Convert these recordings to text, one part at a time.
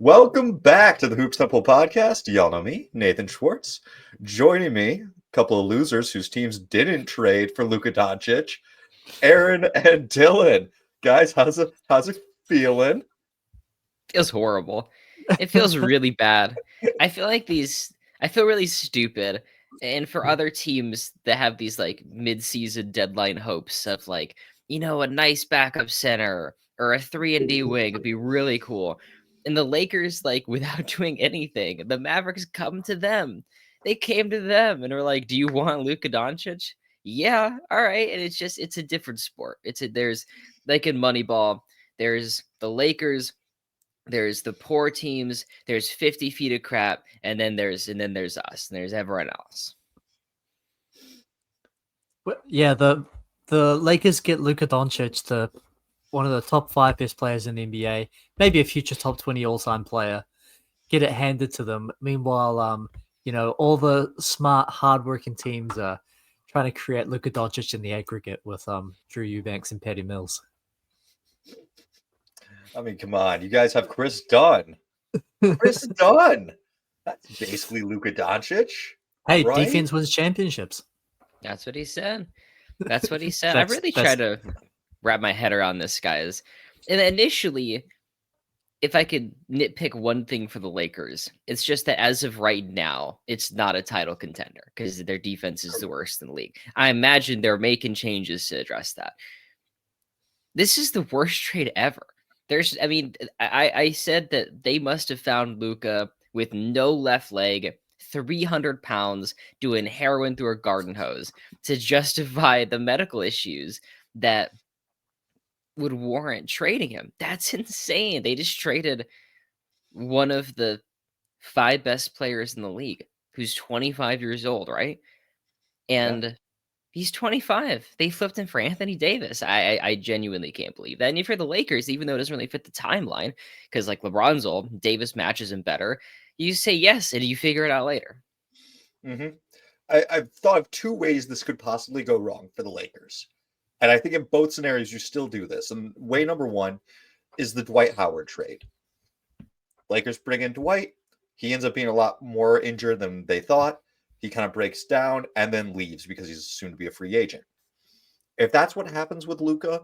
Welcome back to the Hoops Temple podcast. Y'all know me, Nathan Schwartz. Joining me, a couple of losers whose teams didn't trade for Luka Doncic, Aaron and Dylan. Guys, how's it feeling? Feels horrible. It feels really bad. I feel like I feel really stupid. And for other teams that have these like mid-season deadline hopes of like, a nice backup center or a 3-and-D wing would be really cool. And the Lakers, like, without doing anything, the Mavericks come to them. They came to them and were like, "Do you want Luka Doncic?" Yeah, all right. And it's a different sport. There's like in Moneyball, there's the Lakers, there's the poor teams, there's 50 feet of crap, and then there's us, and there's everyone else. Yeah, the Lakers get Luka Doncic, one of the top 5 best players in the NBA, maybe a future top 20 all-time player. Get it handed to them. Meanwhile, all the smart, hardworking teams are trying to create Luka Doncic in the aggregate with Drew Eubanks and Patty Mills. I mean, come on. You guys have Chris Dunn. Chris Dunn. That's basically Luka Doncic. Hey, right? defense wins championships. That's what he said. That's what he said. I really try to wrap my head around this, guys. And initially, if I could nitpick one thing for the Lakers, it's just that as of right now, it's not a title contender because their defense is the worst in the league. I imagine they're making changes to address that. This is the worst trade ever. I said that they must have found Luka with no left leg, 300 pounds, doing heroin through a garden hose to justify the medical issues that would warrant trading him. That's insane. They just traded one of the 5 best players in the league who's 25 years old, right? And he's 25. They flipped him for Anthony Davis. I genuinely can't believe that. And if you're the Lakers, even though it doesn't really fit the timeline, because like LeBron's old, Davis matches him better, you say yes and you figure it out later. Mm-hmm. I've thought of 2 ways this could possibly go wrong for the Lakers. And I think in both scenarios, you still do this. And way number 1 is the Dwight Howard trade. Lakers bring in Dwight. He ends up being a lot more injured than they thought. He kind of breaks down and then leaves because he's soon to be a free agent. If that's what happens with Luka,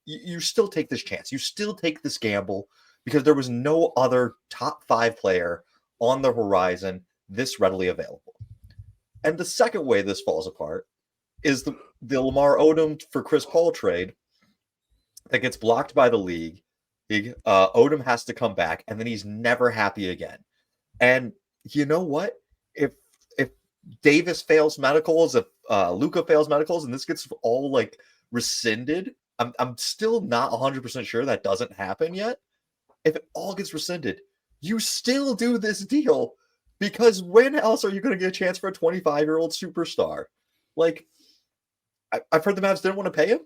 you still take this chance. You still take this gamble because there was no other top 5 player on the horizon this readily available. And the second way this falls apart is the Lamar Odom for Chris Paul trade that gets blocked by the league. Odom has to come back, and then he's never happy again. And you know what? If Davis fails medicals, if Luka fails medicals, and this gets all like rescinded, I'm still not 100% sure that doesn't happen yet. If it all gets rescinded, you still do this deal because when else are you going to get a chance for a 25-year-old superstar? Like, I've heard the Mavs didn't want to pay him.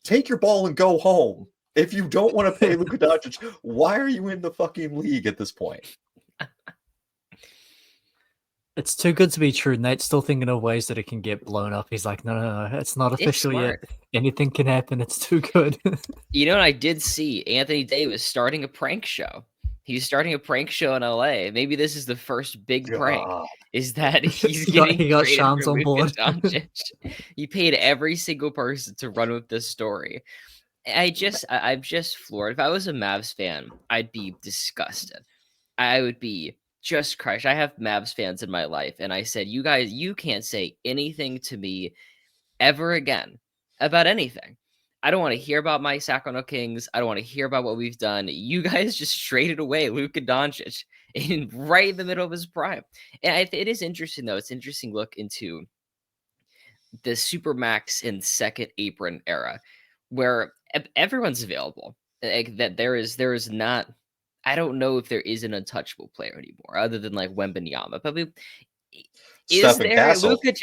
Take your ball and go home. If you don't want to pay Luka Doncic, why are you in the fucking league at this point? It's too good to be true. Nate's still thinking of ways that it can get blown up. He's like, no, it's not official yet. Anything can happen. It's too good. You know what I did see? Anthony Davis starting a prank show. He's starting a prank show in LA. Maybe this is the first big prank. Is that he's he got Shams on board. He paid every single person to run with this story. I'm just floored. If I was a Mavs fan, I'd be disgusted. I would be just crushed. I have Mavs fans in my life, and I said, you guys, you can't say anything to me ever again about anything. I don't want to hear about my Sacramento Kings. I don't want to hear about what we've done. You guys just traded away Luka Doncic right in the middle of his prime. And it is interesting, though. It's an interesting look into the Supermax and second apron era where everyone's available. Like that there is not, I don't know if there is an untouchable player anymore other than like Wembanyama. But is Stephen there Castle. Luka?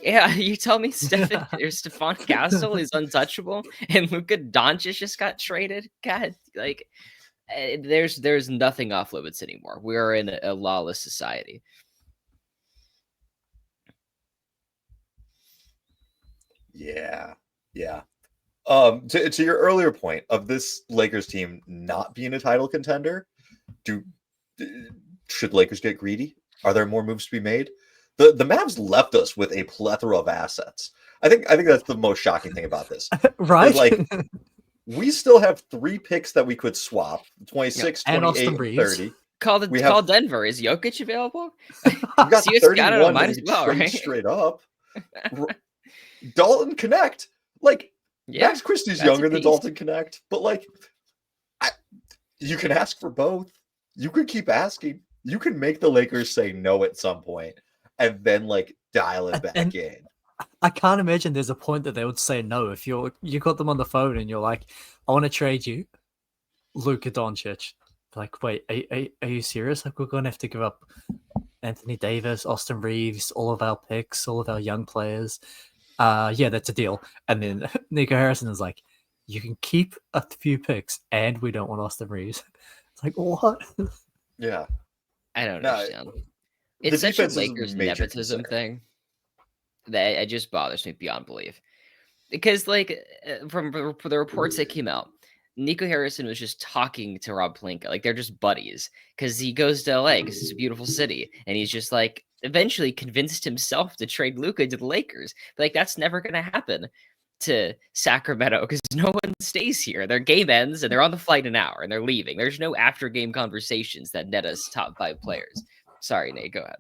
Yeah, you tell me Stephon Castle is untouchable and Luka Doncic just got traded? God, like there's nothing off limits anymore. We are in a lawless society. Yeah. To your earlier point of this Lakers team not being a title contender, should Lakers get greedy? Are there more moves to be made? The Mavs left us with a plethora of assets. I think that's the most shocking thing about this. Right? Like, we still have 3 picks that we could swap, 26, And 28, Austin and Reeves. 30. Call Denver. Is Jokic available? We've got See what's 31 got it, might that we as can well, trade right? straight up. Dalton Connect. Like, Yeah, Max Christie's that's a younger than piece. Dalton Connect, but like, you can ask for both. You could keep asking. You can make the Lakers say no at some point, and then like dial it back And- in. I can't imagine there's a point that they would say no if you got them on the phone and you're like, I want to trade you Luka Doncic. Like, wait, are you serious? Like, we're going to have to give up Anthony Davis, Austin Reeves, all of our picks, all of our young players. Yeah, that's a deal. And then Nico Harrison is like, you can keep a few picks and we don't want Austin Reeves. It's like, what? Yeah. I don't No, understand. the It's such a defense is a Lakers major nepotism concern. thing that it just bothers me beyond belief. Because, like, from the reports that came out, Nico Harrison was just talking to Rob Pelinka. Like, they're just buddies. Because he goes to LA because it's a beautiful city. And he's just, like, eventually convinced himself to trade Luka to the Lakers. But, like, that's never going to happen to Sacramento because no one stays here. Their game ends and they're on the flight in an hour and they're leaving. There's no after game conversations that net us top 5 players. Sorry, Nate, go ahead.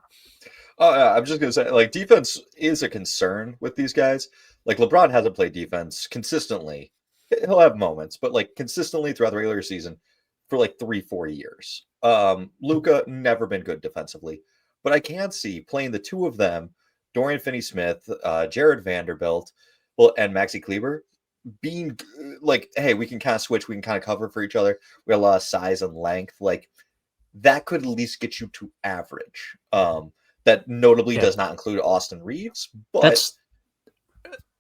Oh, yeah, I'm just gonna say, like, defense is a concern with these guys. Like, LeBron hasn't played defense consistently. He'll have moments, but like consistently throughout the regular season for like 3-4 years. Luka never been good defensively, but I can see playing the two of them, Dorian Finney-Smith, Jared Vanderbilt, well, and Maxi Kleber, being like, hey, we can kind of switch, we can kind of cover for each other. We got a lot of size and length, like that could at least get you to average. That notably does not include Austin Reeves, but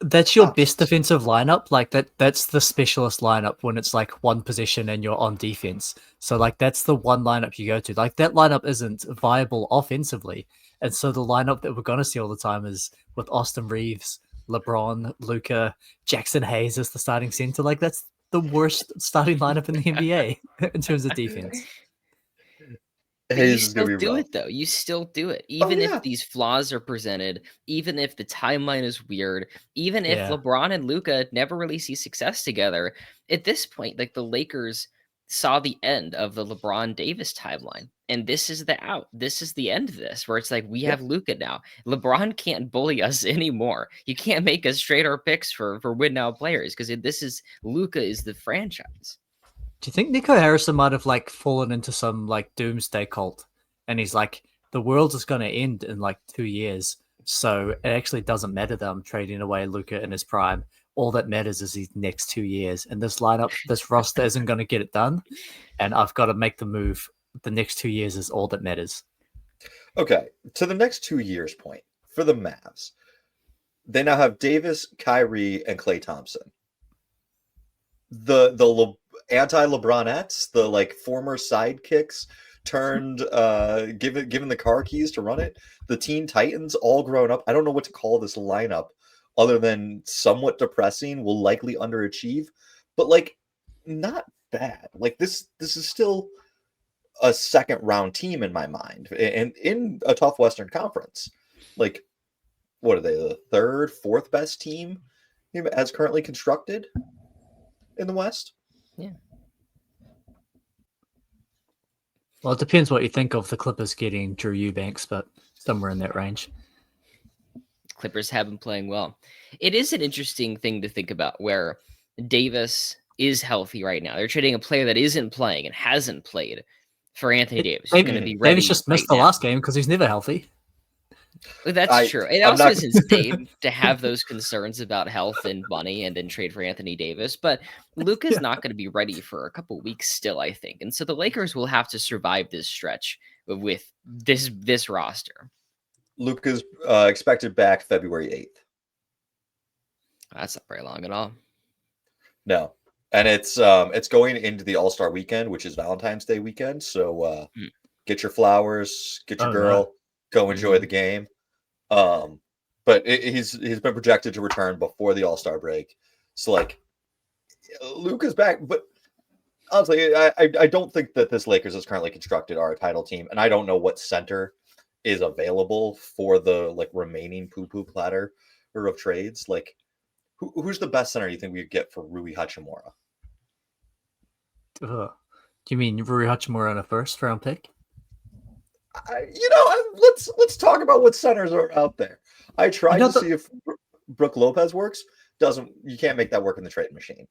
that's your best defensive lineup. Like that's the specialist lineup when it's like one position and you're on defense. So like that's the one lineup you go to. Like that lineup isn't viable offensively. And so the lineup that we're gonna see all the time is with Austin Reeves, LeBron, Luka, Jackson Hayes as the starting center. Like that's the worst starting lineup in the NBA in terms of defense. But you still do it though. You still do it. Even if these flaws are presented, even if the timeline is weird, even if LeBron and Luka never really see success together, at this point, like the Lakers saw the end of the LeBron Davis timeline. And this is the out. This is the end of this, where it's like we have Luka now. LeBron can't bully us anymore. You can't make us trade our picks for win now players because this is Luka is the franchise. Do you think Nico Harrison might have like fallen into some like doomsday cult and he's like, the world is going to end in like 2 years. So it actually doesn't matter that I'm trading away Luka in his prime. All that matters is these next 2 years. And this lineup, this roster isn't going to get it done. And I've got to make the move. The next 2 years is all that matters. Okay. To the next 2 years point for the Mavs, they now have Davis, Kyrie, and Klay Thompson. The anti-LeBronettes, the like former sidekicks turned given the car keys to run it, the Teen Titans all grown up. I don't know what to call this lineup other than somewhat depressing, will likely underachieve, but like not bad. Like this is still a second round team in my mind and in a tough Western Conference. Like what are they, the third, fourth best team as currently constructed in the West? Yeah. Well, it depends what you think of the Clippers getting Drew Eubanks, but somewhere in that range. Clippers have been playing well. It is an interesting thing to think about where Davis is healthy right now. They're trading a player that isn't playing and hasn't played for Anthony Davis. He's going to be ready. Davis just missed the last game because he's never healthy. That's true. It also is insane to have those concerns about health and money and then trade for Anthony Davis. But Luka's not going to be ready for a couple weeks still, I think. And so the Lakers will have to survive this stretch with this roster. Luka's expected back February 8th. That's not very long at all. No. And it's going into the All-Star weekend, which is Valentine's Day weekend. So get your flowers, get your girl, go enjoy the game. But he's been projected to return before the All-Star break. So like Luka's back, but honestly, I don't think that this Lakers is currently constructed are a title team, and I don't know what center is available for the like remaining poo-poo platter of trades. Like, who's the best center you think we could get for Rui Hachimura? Do you mean Rui Hachimura on a first-round pick? Let's talk about what centers are out there. I tried to see if Brook Lopez works. You can't make that work in the trade machine.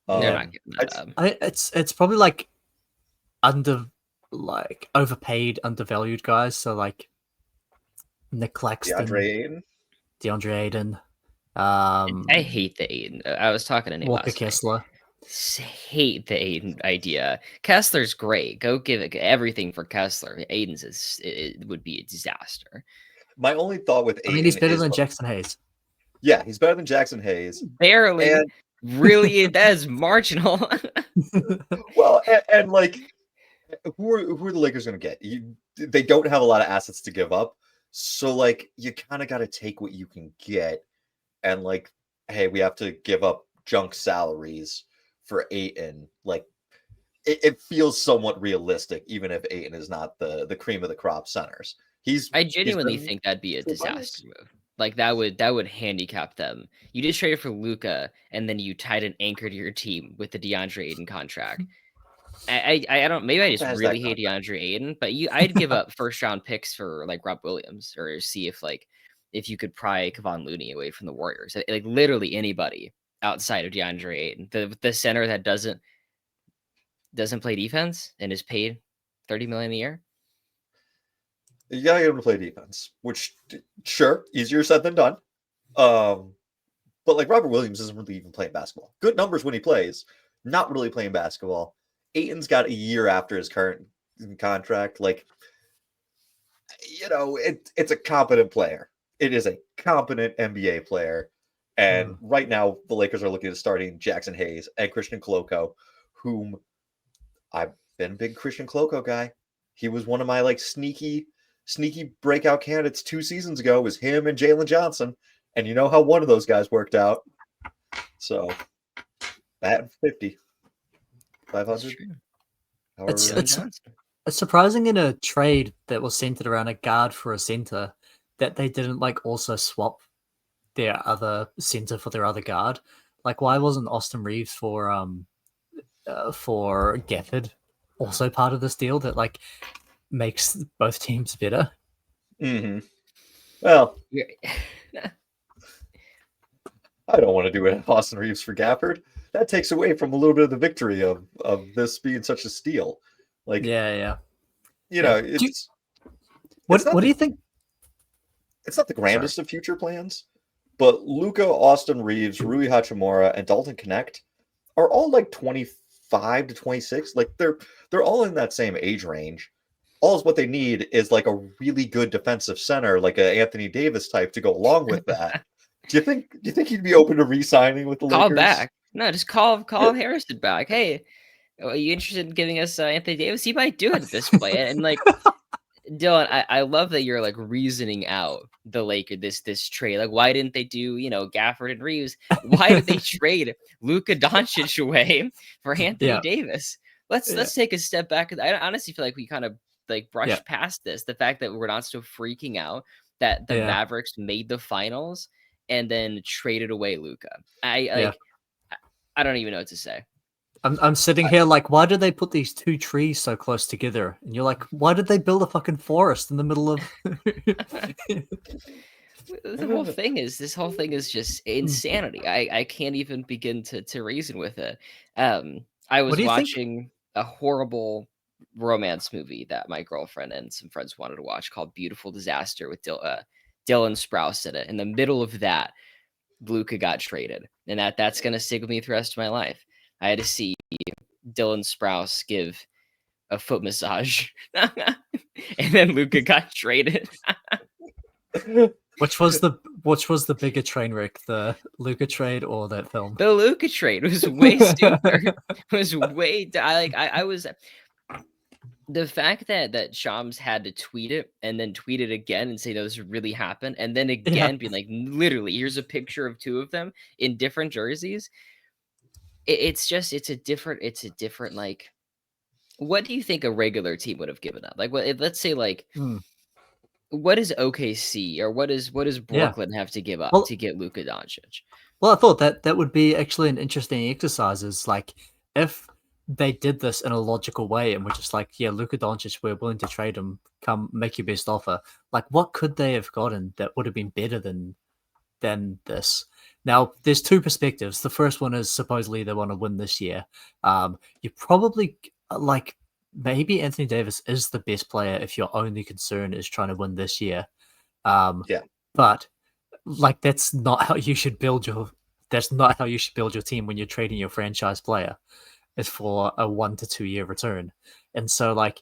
They're not giving that up. It's probably like overpaid, undervalued guys. So like Nick Claxton, DeAndre Ayton. I hate the Ayton. I was talking to Nate Walker last Kessler. Night. Hate the Ayton idea. Kessler's great. Go give it everything for Kessler. Ayton's it would be a disaster. My only thought with Ayton, he's better than Jackson Hayes. Yeah, he's better than Jackson Hayes. Barely. And really, that is marginal. Well, and like, who are the Lakers going to get? They don't have a lot of assets to give up, so like, you kind of got to take what you can get, and like, hey, we have to give up junk salaries for Ayton. Like, it feels somewhat realistic, even if Ayton is not the cream of the crop centers. I genuinely think that'd be a disaster move. Like that would handicap them. You just traded for Luka, and then you tied an anchor to your team with the DeAndre Ayton contract. I don't. Maybe I just really hate DeAndre Ayton, but I'd give up first-round picks for like Rob Williams, or see if you could pry Kevon Looney away from the Warriors. Like literally anybody outside of DeAndre Ayton, the center that doesn't play defense and is paid $30 million a year. You gotta get him to play defense, which sure, easier said than done. But like Robert Williams isn't really even playing basketball. Good numbers when he plays, not really playing basketball. Ayton's got a year after his current contract. Like, it's a competent player. It is a competent NBA player. And right now, the Lakers are looking at starting Jackson Hayes and Christian Koloko, whom I've been a big Christian Koloko guy. He was one of my like sneaky breakout candidates 2 seasons ago. Was him and Jalen Johnson, and you know how one of those guys worked out. So that 50, 500. It's surprising in a trade that was centered around a guard for a center that they didn't like also swap their other center for their other guard. Like, why wasn't Austin Reeves for Gafford also part of this deal that like makes both teams better? Mm-hmm. Well, I don't want to do it. Austin Reeves for Gafford. That takes away from a little bit of the victory of this being such a steal. Like, yeah. What do you think? It's not the grandest of future plans, but Luka, Austin Reeves, Rui Hachimura, and Dalton Connect are all like 25 to 26. Like they're all in that same age range. All is what they need is like a really good defensive center, like an Anthony Davis type, to go along with that. Do you think he'd be open to re-signing with the Lakers? Call back. No, just call Harrison back. Hey, are you interested in giving us Anthony Davis? He might do it at this point. And like, Dylan, I love that you're like reasoning out the Lakers this trade. Like, why didn't they do Gafford and Reeves? Why did they trade Luka Doncic away for Anthony Davis? Let's take a step back. I honestly feel like we kind of like brushed past this. The fact that we're not still freaking out that the Mavericks made the finals and then traded away Luka. I don't even know what to say. I'm sitting here like, why did they put these two trees so close together? And you're like, why did they build a fucking forest in the middle of? This whole thing is just insanity. I can't even begin to reason with it. I was watching a horrible romance movie that my girlfriend and some friends wanted to watch called Beautiful Disaster with Dylan Sprouse in it. In the middle of that, Luka got traded, and that's gonna stick with me for the rest of my life. I had to see Dylan Sprouse give a foot massage, and then Luka got traded. Which was the bigger train wreck, the Luka trade or that film? The Luka trade was way stupider. It was way I was. The fact that Shams had to tweet it and then tweet it again and say, no, this really happened, and then again being like, literally, here's a picture of two of them in different jerseys. it's a different like. What do you think a regular team would have given up? Like, let's say like, what does OKC or what does Yeah. Brooklyn have to give up Well, to get Luka Doncic? Well, I thought that would be actually an interesting exercise. Is like if they did this in a logical way and were just like, yeah, Luka Doncic, we're willing to trade him. Come make your best offer. Like, what could they have gotten that would have been better than this? Now, there's two perspectives. The first one is supposedly they want to win this year. You probably like maybe Anthony Davis is the best player if your only concern is trying to win this year. Yeah. But like that's not how you should build your team when you're trading your franchise player is for a 1 to 2 year return. And so like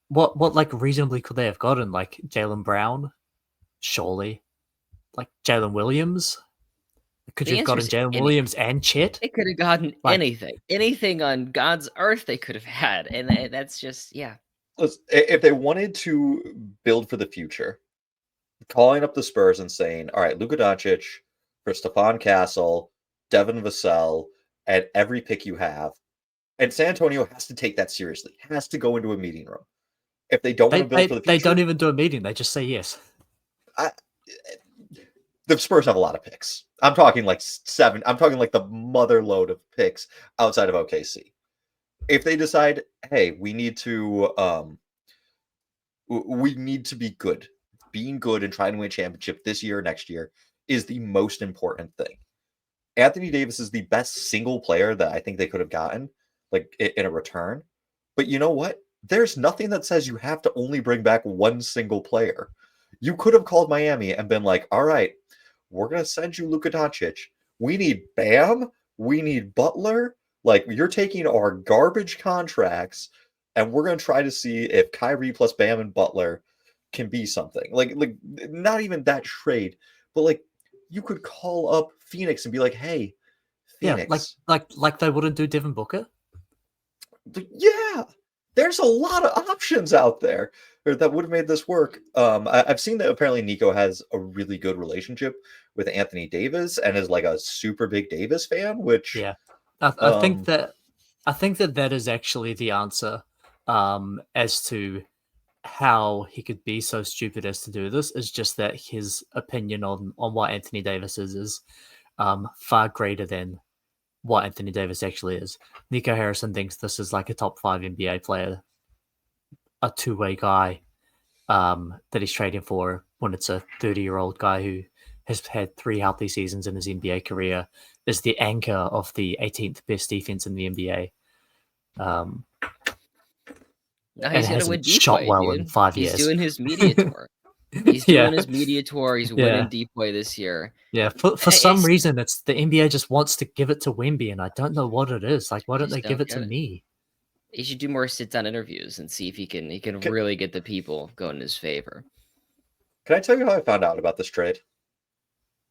what like reasonably could they have gotten? Like Jaylen Brown? Surely. Like Jalen Williams? Could The you have answer gotten is Jalen anything. Williams and Chet? They could have gotten Like anything on God's earth. They could have had, and that's just Listen, if they wanted to build for the future, calling up the Spurs and saying, "All right, Luka Doncic for Stephon Castle, Devin Vassell, and every pick you have," and San Antonio has to take that seriously. Has to go into a meeting room. If they don't want to build for the they future, don't even do a meeting. They just say yes. The Spurs have a lot of picks. I'm talking like 7. I'm talking like the mother load of picks outside of OKC. If they decide, hey, we need to be good. Being good and trying to win a championship this year or next year is the most important thing. Anthony Davis is the best single player that I think they could have gotten, like in a return. But you know what? There's nothing that says you have to only bring back one single player. You could have called Miami and been like, all right, we're going to send you Luka Doncic. We need Bam. We need Butler. Like, you're taking our garbage contracts, and we're going to try to see if Kyrie plus Bam and Butler can be something. Like not even that trade, but like you could call up Phoenix and be like, hey, Phoenix. Yeah, like they wouldn't do Devin Booker. Yeah, there's a lot of options out there that would have made this work. I've seen that apparently Nico has a really good relationship with Anthony Davis and is like a super big Davis fan, which yeah, I think that is actually the answer as to how he could be so stupid as to do this is just that his opinion on what Anthony Davis is far greater than what Anthony Davis actually is. Nico Harrison thinks this is like a top 5 NBA player, a two-way guy that he's trading for when it's a 30-year-old guy who has had 3 healthy seasons in his NBA career, is the anchor of the 18th best defense in the NBA. No, And he's gonna hasn't win shot Depoy, well dude. in 5 He's years. doing his media tour. He's doing his media tour. He's winning Yeah. Depoy this year. Yeah, for some reason, it's the NBA just wants to give it to Wemby, and I don't know what it is. Like, why don't they give it to me? He should do more sit-down interviews and see if he can really get the people going in his favor. Can I tell you how I found out about this trade?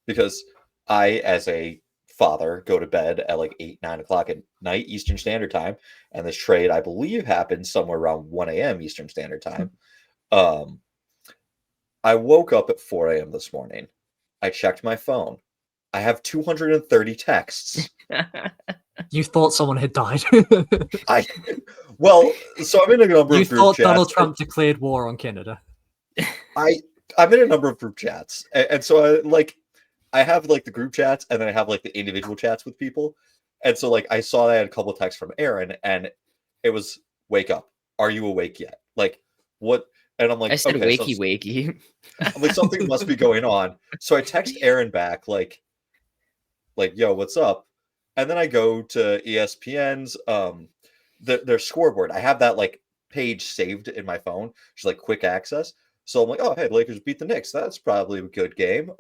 Because I, as a father, go to bed at like 8, 9 o'clock at night Eastern Standard Time, and this trade, I believe, happened somewhere around 1 a.m. Eastern Standard Time. I woke up at 4 a.m. this morning. I checked my phone. I have 230 texts. You thought someone had died. So I'm in a number of group chats. You thought Donald Trump declared war on Canada. I'm in a number of group chats, and so I have like the group chats, and then I have like the individual chats with people, and so like I saw I had a couple of texts from Aaron, and it was, "Wake up! Are you awake yet?" Like, what? And I'm like, I said, okay, wakey. I'm like, something must be going on. So I text Aaron back, like, yo, what's up? And then I go to ESPN's their scoreboard. I have that like page saved in my phone, just like quick access. So I'm like, oh hey, the Lakers beat the Knicks. That's probably a good game.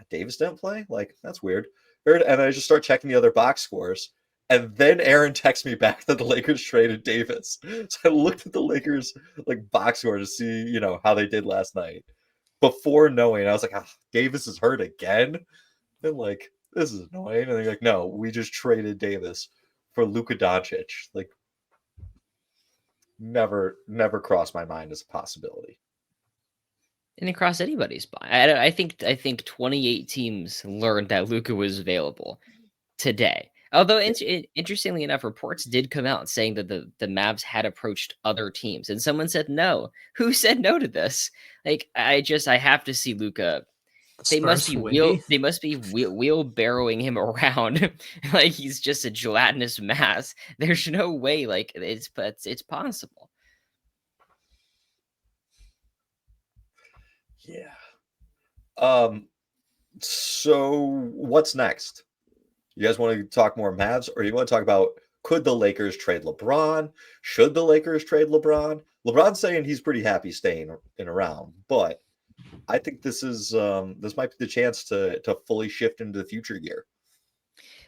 Davis didn't play. Like, that's weird. And I just start checking the other box scores. And then Aaron texts me back that the Lakers traded Davis. So I looked at the Lakers like box score to see, how they did last night. Before knowing, I was like, Davis is hurt again. And like, this is annoying. And they're like, no, we just traded Davis for Luka Doncic. Like, never crossed my mind as a possibility. Didn't cross anybody's mind. I think 28 teams learned that Luka was available today. Although interestingly enough, reports did come out saying that the Mavs had approached other teams, and someone said no. Who said no to this? Like I have to see Luka. They must be wheelbarrowing him around like he's just a gelatinous mass. There's no way like it's possible. Yeah. So what's next? You guys want to talk more Mavs, or you want to talk about could the Lakers trade LeBron? Should the Lakers trade LeBron? LeBron's saying he's pretty happy staying in around, but I think this might be the chance to fully shift into the future gear.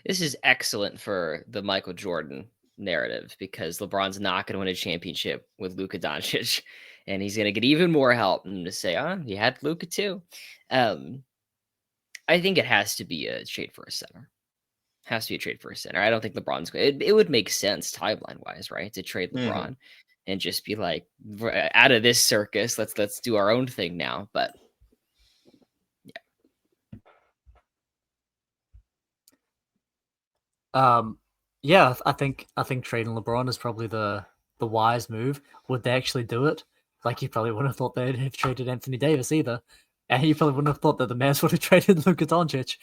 This is excellent for the Michael Jordan narrative because LeBron's not going to win a championship with Luka Doncic, and he's going to get even more help and to say, "Oh, you had Luka too." I think it has to be a trade for a center. Has to be a trade for a center. I don't think LeBron's going. It would make sense timeline wise, right, to trade LeBron and just be like, out of this circus, let's do our own thing now. But yeah, I think trading LeBron is probably the wise move. Would they actually do it? Like, you probably wouldn't have thought they'd have traded Anthony Davis either, and you probably wouldn't have thought that the Mavs would have traded Luka Doncic.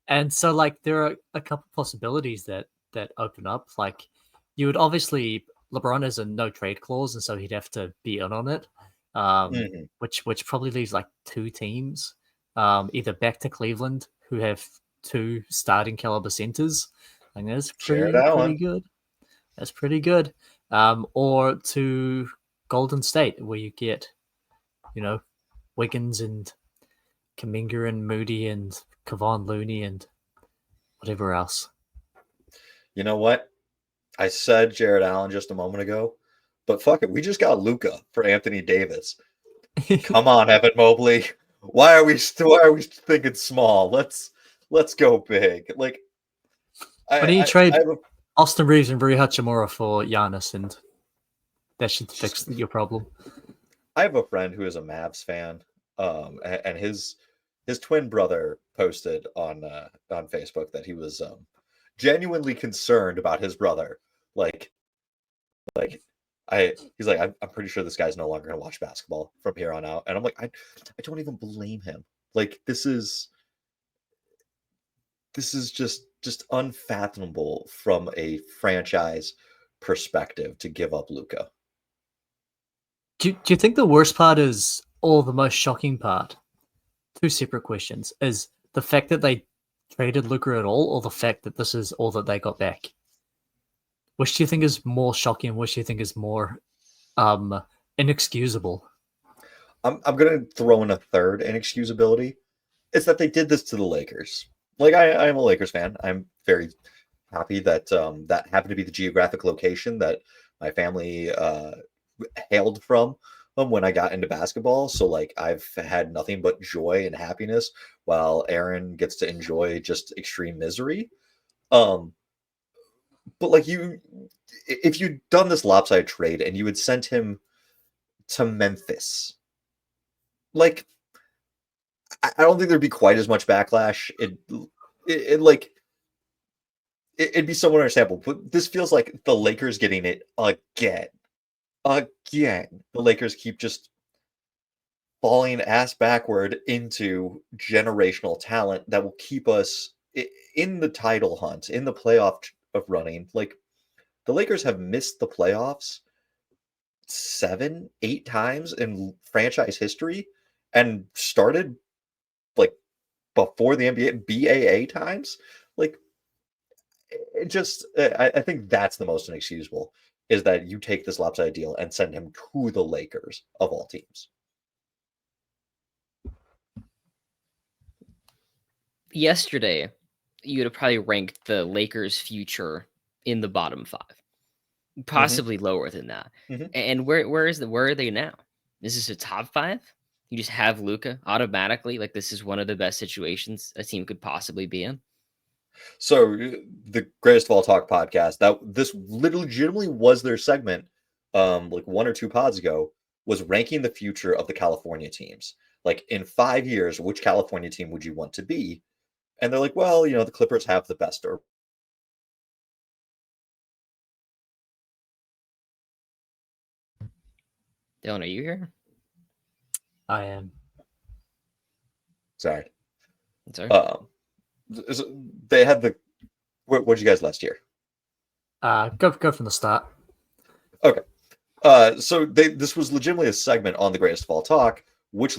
And so, like, there are a couple possibilities that open up. Like, you would obviously, LeBron has a no trade clause, and so he'd have to be in on it. Which probably leaves like two teams, either back to Cleveland, who have two starting caliber centers. I think that's pretty good. That's pretty good. Or to Golden State, where you get, Wiggins and Kuminga and Moody and Kevon Looney and whatever else. You know what? I said Jared Allen just a moment ago, but fuck it, we just got Luka for Anthony Davis. Come on, Evan Mobley. Why are we thinking small? Let's go big. Like, why do you trade Austin Reeves and Rui Hachimura for Giannis, and that should fix your problem? I have a friend who is a Mavs fan, and his twin brother posted on Facebook that he was genuinely concerned about his brother. He's like, I'm pretty sure this guy's no longer gonna watch basketball from here on out. And I'm like, I don't even blame him. Like, this is just unfathomable from a franchise perspective to give up Luka. Do you think the worst part is, or the most shocking part? Two separate questions. Is the fact that they traded Luka at all, or the fact that this is all that they got back? Which do you think is more shocking? Which do you think is more inexcusable? I'm going to throw in a third inexcusability. It's that they did this to the Lakers. Like, I am a Lakers fan. I'm very happy that that happened to be the geographic location that my family hailed from when I got into basketball. So, like, I've had nothing but joy and happiness while Aaron gets to enjoy just extreme misery. But like, if you'd done this lopsided trade and you had sent him to Memphis, like, I don't think there'd be quite as much backlash. It'd be somewhat understandable. But this feels like the Lakers getting it again. The Lakers keep just falling ass backward into generational talent that will keep us in the title hunt, in the playoff of running. Like, the Lakers have missed the playoffs 7-8 times in franchise history and started like before the NBA BAA times. Like, it just, I think that's the most inexcusable, is that you take this lopsided deal and send him to the Lakers of all teams. Yesterday, you would have probably ranked the Lakers' future in the bottom 5, possibly lower than that. And where are they now? Is this a top 5? You just have Luka automatically. Like, this is one of the best situations a team could possibly be in. So the Greatest of All Talk podcast, that this legitimately was their segment, like 1 or 2 pods ago, was ranking the future of the California teams. Like, in 5 years, which California team would you want to be? And they're like, well, the Clippers have the best Dylan, are you here? I am. Sorry. Sorry. They had the. What'd you guys last year? Go from the start. Okay. So this was legitimately a segment on the Greatest of All Talk, which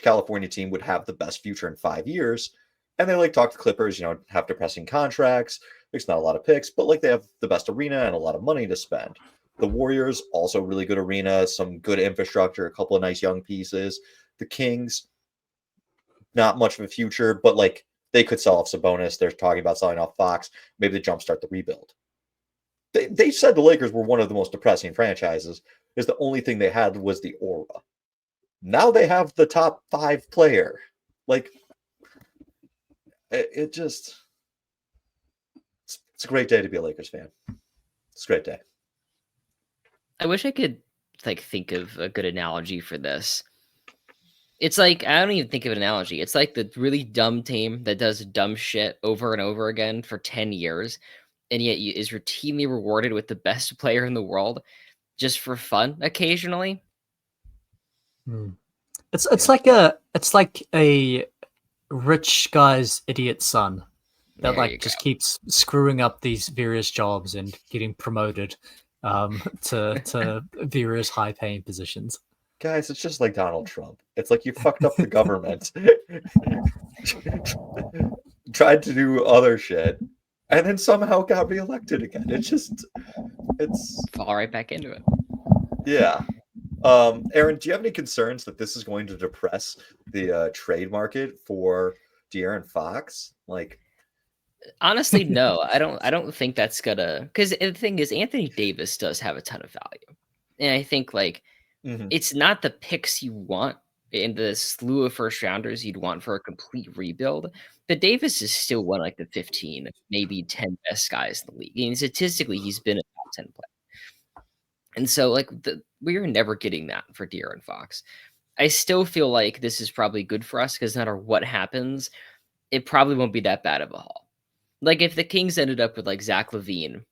California team would have the best future in 5 years, and they talk to Clippers, have depressing contracts. There's not a lot of picks, but they have the best arena and a lot of money to spend. The Warriors also really good arena, some good infrastructure, a couple of nice young pieces. The Kings, not much of a future, but they could sell off Sabonis. They're talking about selling off Fox. Maybe they jumpstart the rebuild. They said the Lakers were one of the most depressing franchises. Is the only thing they had was the aura. Now they have the top 5 player. It just it's a great day to be a Lakers fan. It's a great day. I wish I could think of a good analogy for this. It's I don't even think of an analogy. It's the really dumb team that does dumb shit over and over again for 10 years, and yet is routinely rewarded with the best player in the world just for fun occasionally. It's like a rich guy's idiot son that just keeps screwing up these various jobs and getting promoted to various high paying positions. Guys, it's just like Donald Trump. It's you fucked up the government, tried to do other shit, and then somehow got reelected again. It's fall right back into it. Yeah. Aaron, do you have any concerns that this is going to depress the trade market for De'Aaron Fox? Honestly, no. I don't think that's gonna, because the thing is, Anthony Davis does have a ton of value, and I think it's not the picks you want in the slew of first rounders you'd want for a complete rebuild, but Davis is still one of the 15, maybe 10 best guys in the league. And statistically, he's been a top 10 player. And so we are never getting that for De'Aaron Fox. I still feel like this is probably good for us because no matter what happens, it probably won't be that bad of a haul. If the Kings ended up with Zach LaVine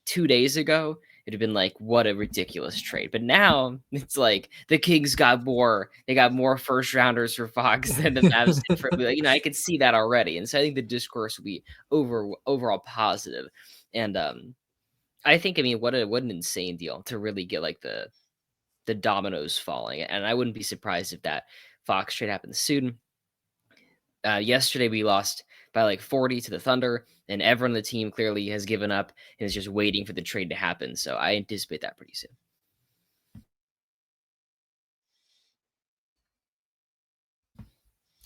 2 days ago, it'd have been what a ridiculous trade. But now it's the Kings got more. They got more first rounders for Fox than the Mavs did for. I could see that already, and so I think the discourse will be overall positive. And I think what an insane deal to really get the dominoes falling. And I wouldn't be surprised if that Fox trade happens soon. Yesterday we lost by 40 to the Thunder, and everyone on the team clearly has given up and is just waiting for the trade to happen. So I anticipate that pretty soon.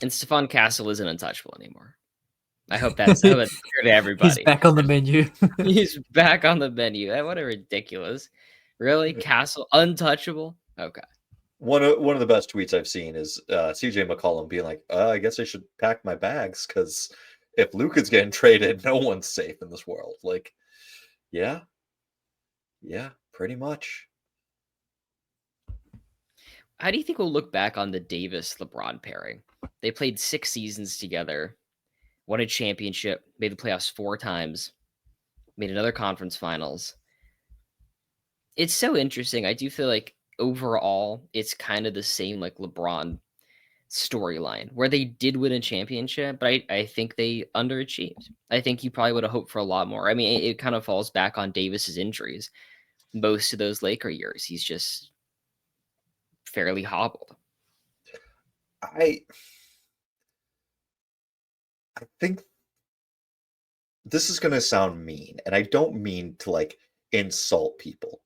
And Stephon Castle isn't untouchable anymore. I hope that's clear to everybody. He's back on the menu. He's back on the menu. What a ridiculous. Really? Castle untouchable? Okay. One of the best tweets I've seen is CJ McCollum being I guess I should pack my bags because if Luka's getting traded, no one's safe in this world. Yeah, pretty much. How do you think we'll look back on the Davis-LeBron pairing? They played 6 seasons together, won a championship, made the playoffs 4 times, made another conference finals. It's so interesting. I do feel overall, it's kind of the same LeBron storyline where they did win a championship, but I think they underachieved. I think you probably would have hoped for a lot more. I mean, it kind of falls back on Davis's injuries. Most of those Laker years, he's just fairly hobbled. I think this is going to sound mean, and I don't mean to insult people.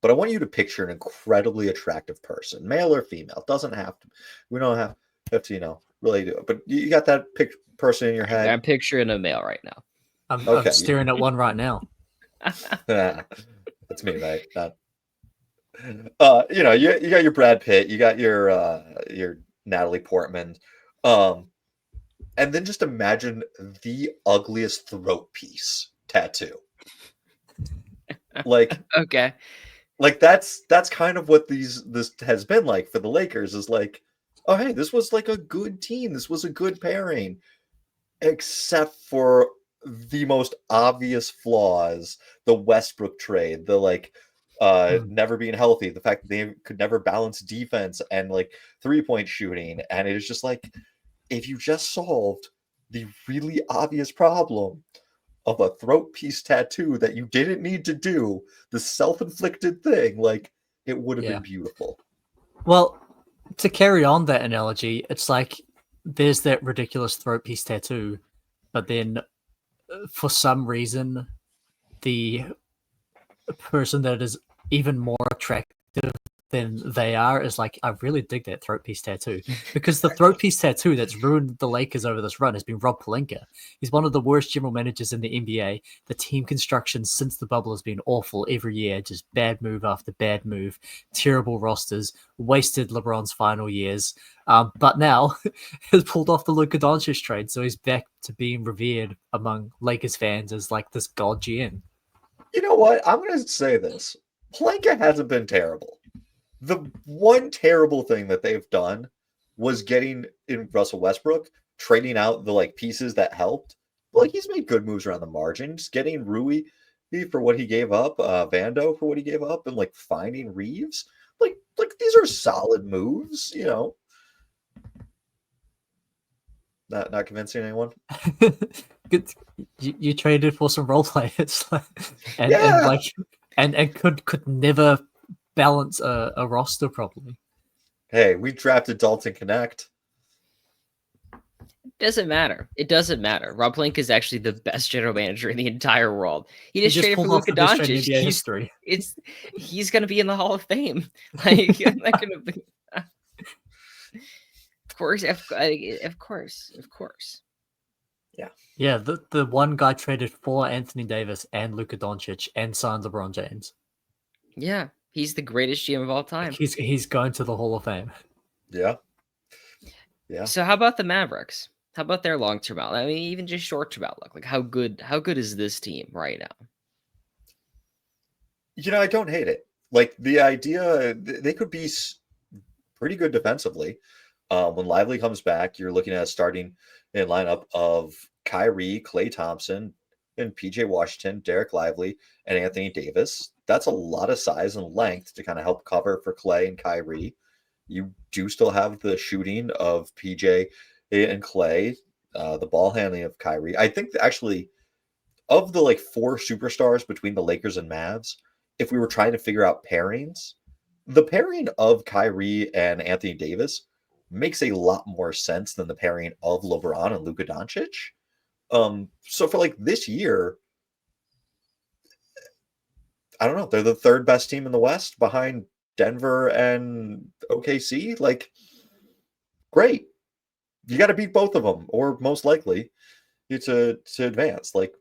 But I want you to picture an incredibly attractive person, male or female. It doesn't have to. We don't have to, really do it. But you got that person in your head. I'm picturing a male right now. I'm staring at one right now. That's me, right? You got your Brad Pitt, you got your Natalie Portman, and then just imagine the ugliest throat piece tattoo. Okay. That's kind of what this has been for the Lakers is oh hey, this was a good team, this was a good pairing, except for the most obvious flaws, the Westbrook trade, the never being healthy, the fact that they could never balance defense and like 3-point shooting. And it is just like, if you just solved the really obvious problem of a throat piece tattoo that you didn't need to do, the self-inflicted thing, like, it would have been beautiful. Well, to carry on that analogy, it's like there's that ridiculous throat piece tattoo, but then for some reason, the person that is even more attractive than they are is like, I really dig that throat piece tattoo, because the throat piece tattoo that's ruined the Lakers over this run has been Rob Pelinka. He's one of the worst general managers in the NBA. The team construction since the bubble has been awful every year, just bad move after bad move, terrible rosters, wasted LeBron's final years. But now has pulled off the Luka Doncic trade, so he's back to being revered among Lakers fans as like this god GM. You know what? I'm going to say this. Pelinka hasn't been terrible. The one terrible thing that they've done was getting in Russell Westbrook, trading out the like pieces that helped. Like, he's made good moves around the margins, getting Rui for what he gave up, Vando for what he gave up, and like finding Reeves. Like these are solid moves, you know. Not convincing anyone. Good. You traded for some role players, and could never balance a roster properly. Hey, we drafted Dalton Connect. Doesn't matter. It doesn't matter. Rob Pelinka is actually the best general manager in the entire world. He just traded for Luka Doncic. He's going to be in the Hall of Fame. Like, I'm not going to be. Of course. Yeah. The one guy traded for Anthony Davis and Luka Doncic and signed LeBron James. Yeah, he's the greatest GM of all time. He's going to the Hall of Fame. Yeah. So how about the Mavericks? How about their long-term outlook? I mean, even just short-term outlook. Like, how good is this team right now? You know, I don't hate it. Like, the idea, they could be pretty good defensively. When Lively comes back, you're looking at a starting lineup of Kyrie, Klay Thompson, and PJ Washington, Derek Lively, and Anthony Davis. That's a lot of size and length to kind of help cover for Klay and Kyrie. You do still have the shooting of PJ and Klay, the ball handling of Kyrie. I think actually, of the like 4 superstars between the Lakers and Mavs, if we were trying to figure out pairings, the pairing of Kyrie and Anthony Davis makes a lot more sense than the pairing of LeBron and Luka Doncic. So for like this year, I don't know, they're the 3rd best team in the West behind Denver and OKC. Like, great. You got to beat both of them, or most likely to advance. Like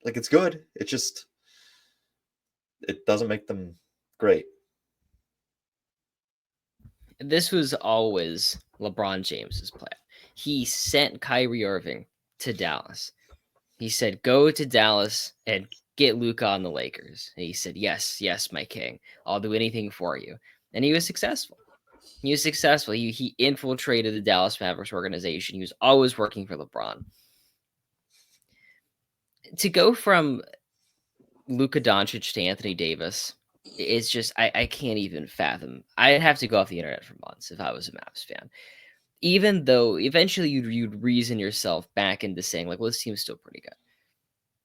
it's good. It doesn't make them great. This was always LeBron James's plan. He sent Kyrie Irving to Dallas. He said, go to Dallas and get Luka on the Lakers. And he said, yes, my king. I'll do anything for you. And he was successful. He infiltrated the Dallas Mavericks organization. He was always working for LeBron. To go from Luka Doncic to Anthony Davis, it's just, I can't even fathom. I'd have to go off the internet for months if I was a Mavs fan. Even though eventually you'd reason yourself back into saying, like, well, this team's still pretty good.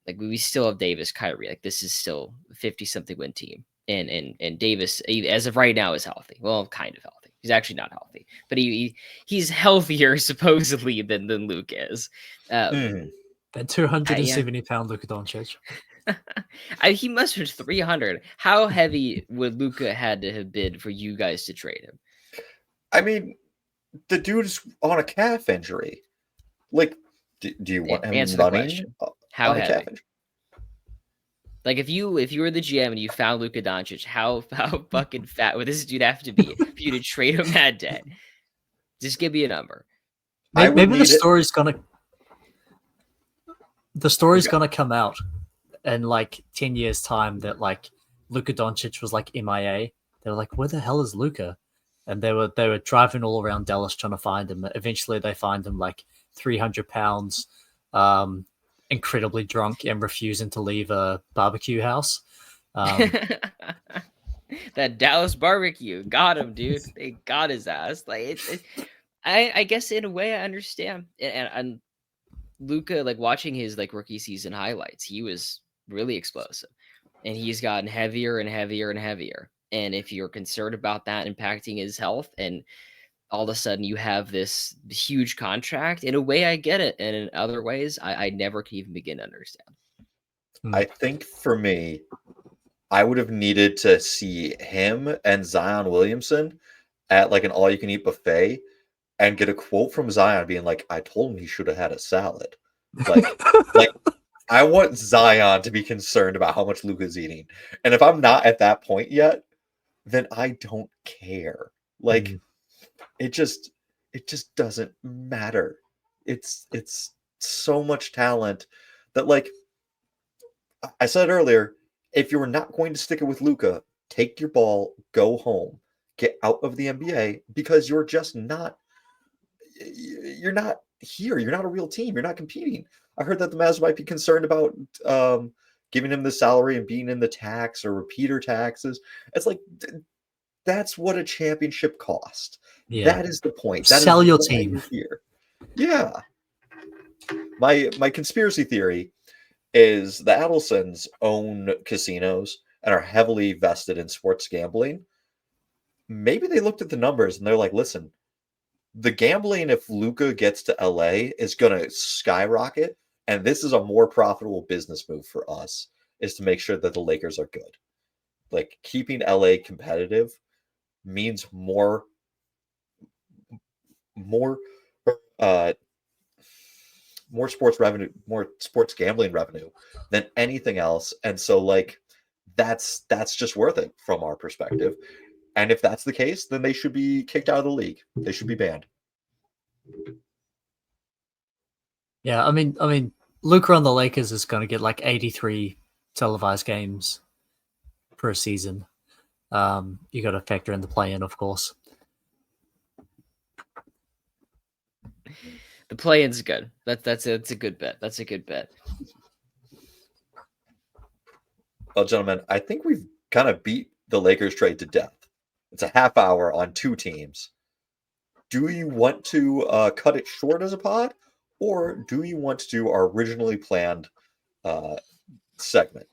Like, we still have Davis, Kyrie. Like, this is still a 50-something win team. And Davis, as of right now, is healthy. Well, kind of healthy. He's actually not healthy. But he's healthier, supposedly, than Luke is. That 270-pound Luka Doncic. He must have been 300. How heavy would Luka had to have been for you guys to trade him? I mean, the dude's on a calf injury. Like, do you want him running? How heavy? Like, if you were the GM and you found Luka Doncic, how fucking fat would this dude have to be for you to trade him that day? Just give me a number. Maybe the story's gonna come out in like 10 years' time that like Luka Doncic was like MIA. They were like, where the hell is Luka? And they were driving all around Dallas trying to find him. Eventually they find him like 300 pounds, incredibly drunk and refusing to leave a barbecue house. That Dallas barbecue got him, dude. They got his ass. Like I guess in a way I understand. And Luka, like watching his like rookie season highlights, he was really explosive, and he's gotten heavier and heavier and heavier. And if you're concerned about that impacting his health, and all of a sudden you have this huge contract, in a way I get it, and in other ways I never can even begin to understand. I think for me, I would have needed to see him and Zion Williamson at like an all-you-can-eat buffet and get a quote from Zion being like, "I told him he should have had a salad." Like, like I want Zion to be concerned about how much Luka's eating, and if I'm not at that point yet, then I don't care. Like, it just doesn't matter. It's so much talent that, like I said earlier, if you were not going to stick it with Luka, take your ball, go home, get out of the NBA, because you're just not you're not here. You're not a real team. You're not competing. I heard that the Mavs might be concerned about giving him the salary and being in the tax or repeater taxes. It's like that's what a championship cost. Yeah. That is the point. That Sell is your why team you're here. Yeah. My conspiracy theory is the Adelsons own casinos and are heavily vested in sports gambling. Maybe they looked at the numbers and they're like, listen, the gambling, if Luka gets to LA, is going to skyrocket. And this is a more profitable business move for us, is to make sure that the Lakers are good. Like, keeping LA competitive means more sports revenue, more sports gambling revenue than anything else. And so, like, that's just worth it from our perspective. And if that's the case, then they should be kicked out of the league. They should be banned. Yeah, I mean, Luka on the Lakers is going to get like 83 televised games per season. You got to factor in the play-in, of course. The play-in's good. That's a good bet. That's a good bet. Well, gentlemen, I think we've kind of beat the Lakers trade to death. It's a half hour on two teams. Do you want to cut it short as a pod, or do you want to do our originally planned segment?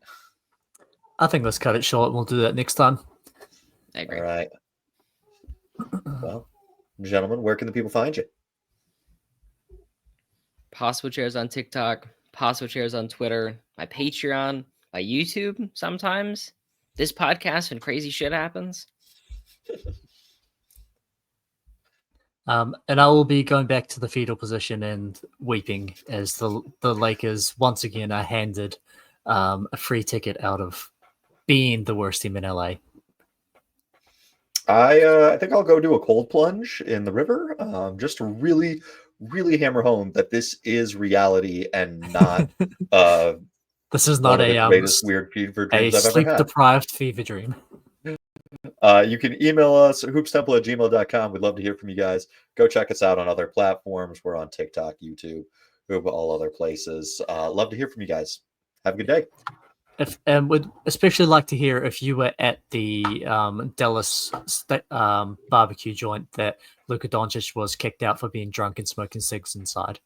I think let's cut it short. We'll do that next time. I agree. All right. Well, gentlemen, where can the people find you? Possible Chairs on TikTok, Possible Chairs on Twitter, my Patreon, my YouTube sometimes. This podcast when crazy shit happens. And I will be going back to the fetal position and weeping as the Lakers once again are handed a free ticket out of being the worst team in LA. I think I'll go do a cold plunge in the river, just to really, really hammer home that this is reality and not this is not one of the greatest weird fever dreams I've ever had. Sleep-deprived fever dream. You can email us at hoopstemple@gmail.com. We'd love to hear from you guys. Go check us out on other platforms. We're on TikTok, YouTube, Hoop, all other places. Love to hear from you guys. Have a good day. And would especially like to hear if you were at the Dallas barbecue joint that Luka Doncic was kicked out for being drunk and smoking cigs inside.